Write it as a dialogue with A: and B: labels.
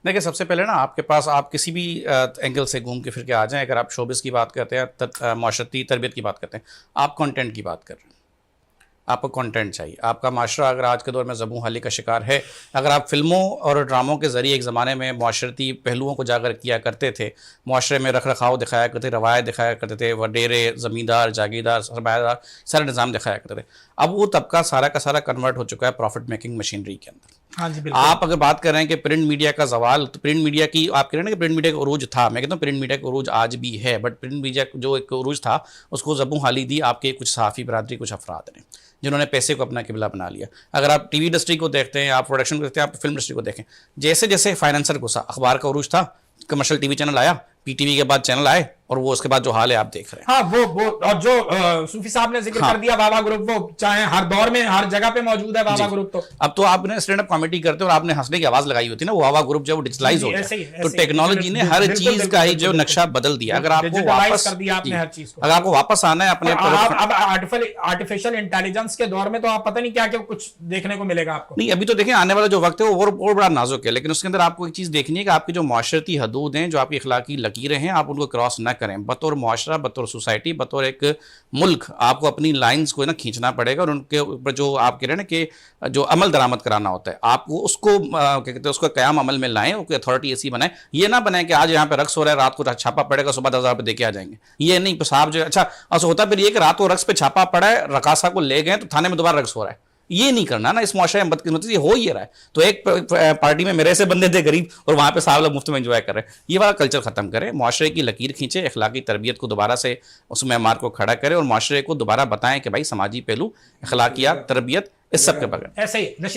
A: دیکھیں سب سے پہلے نا آپ کے پاس آپ کسی بھی اینگل سے گھوم کے پھر کے آ جائیں. اگر آپ شوبز کی بات کرتے ہیں, معاشرتی تربیت کی بات کرتے ہیں, آپ کانٹینٹ کی بات کر رہے ہیں. آپ کو کانٹینٹ چاہیے. آپ کا معاشرہ اگر آج کے دور میں زبوں حالی کا شکار ہے, اگر آپ فلموں اور ڈراموں کے ذریعے ایک زمانے میں معاشرتی پہلوؤں کو جاگر کیا کرتے تھے, معاشرے میں رکھ رکھاؤ دکھایا کرتے تھے, روایت دکھایا کرتے تھے, وڈیرے, زمیندار, جاگیردار, سرمایہ دار, سارا نظام دکھایا کرتے تھے, اب وہ طبقہ سارا کا سارا کنورٹ ہو چکا ہے پروفٹ میکنگ مشینری کے اندر.
B: ہاں جی بالکل.
A: آپ اگر بات کر رہے ہیں کہ پرنٹ میڈیا کا زوال, تو پرنٹ میڈیا کی آپ کہہ رہے ہیں کہ پرنٹ میڈیا کا عروج تھا, میں کہتا ہوں پرنٹ میڈیا کا عروج آج بھی ہے, بٹ پرنٹ میڈیا جو ایک عروج تھا اس کو زبوں حالی دی آپ کے کچھ صحافی برادری, کچھ افراد نے جنہوں نے پیسے کو اپنا قبلہ بنا لیا. اگر آپ ٹی وی انڈسٹری کو دیکھتے ہیں, آپ پروڈکشن کو دیکھتے ہیں, آپ فلم انڈسٹری کو دیکھیں, جیسے جیسے فائنینسر گھسا, اخبار کا عروج تھا, کمرشل ٹی وی چینل آیا, پی ٹی وی کے بعد چینل آئے, اور وہ اس کے بعد جو حال ہے آپ دیکھ رہے ہیں.
B: ہاں وہ اور جو صوفی صاحب نے ذکر کر دیا واوا گروپ, وہ چاہے ہر دور میں ہر جگہ پہ موجود ہے واوا گروپ. تو
A: اب تو آپ نے اسٹینڈ اپ کامیڈی کرتے اور آپ نے ہنسنے کی آواز لگائی ہوتی ہے نا, وہ واوا گروپ جو ڈیجیٹلائز ہو گیا, تو ٹیکنالوجی نے ہر چیز کا ہی جو نقشہ بدل دیا. اگر آپ کو واپس اگر آپ کو واپس آنا ہے اپنے
B: اب آرٹیفیشل انٹیلیجنس کے دور میں تو آپ پتہ نہیں کیا کہ کچھ دیکھنے کو ملے گا آپ کو.
A: نہیں, ابھی تو دیکھیں آنے والا جو وقت ہے وہ اور بڑا نازک ہے, لیکن اس کے اندر آپ کو ایک چیز دیکھنی ہے کہ آپ کی جو معاشرتی حدود ہیں, جو آپ کی اخلاقی لکیریں ہیں, آپ ان کو کراس نہ کریں. بطور معاشرہ, بطور سوسائٹی, بطور ایک ملک, آپ کو اپنی لائنز کو نا کھینچنا پڑے گا, اور ان کے اوپر جو آپ کہہ رہے ہیں نا کہ جو عمل درآمد کرانا ہوتا ہے, آپ کو اس کو کیا کہتے ہیں, اس کو قیام عمل میں لائیں, کوئی اتھارٹی ایسی بنائیں. یہ نہ بنائیں کہ آج یہاں پہ رقص ہو رہا ہے, رات کو چھاپا پڑے گا, صبح 10,000 روپے دے کے آ جائیں گے. یہ نہیں صاحب جو اچھا ایسا ہوتا پھر یہ کہ رات کو رقص پہ چھاپا پڑا ہے, رقاصہ کو لے گئے تو تھانے میں دوبارہ رقص ہو رہا ہے. یہ نہیں کرنا نا, اس معاشرے میں بدقسمتی یہ ہو ہی رہا ہے. تو ایک پارٹی میں میرے سے بندے تھے غریب, اور وہاں پہ صاحب لوگ مفت میں انجوائے کر رہے ہیں. یہ والا کلچر ختم کریں, معاشرے کی لکیر کھینچے, اخلاقی تربیت کو دوبارہ سے اس معیار کو کھڑا کریں, اور معاشرے کو دوبارہ بتائیں کہ بھائی سماجی پہلو, اخلاقیات, تربیت, اس سب کے بغیر
B: ایسے ہی. رشید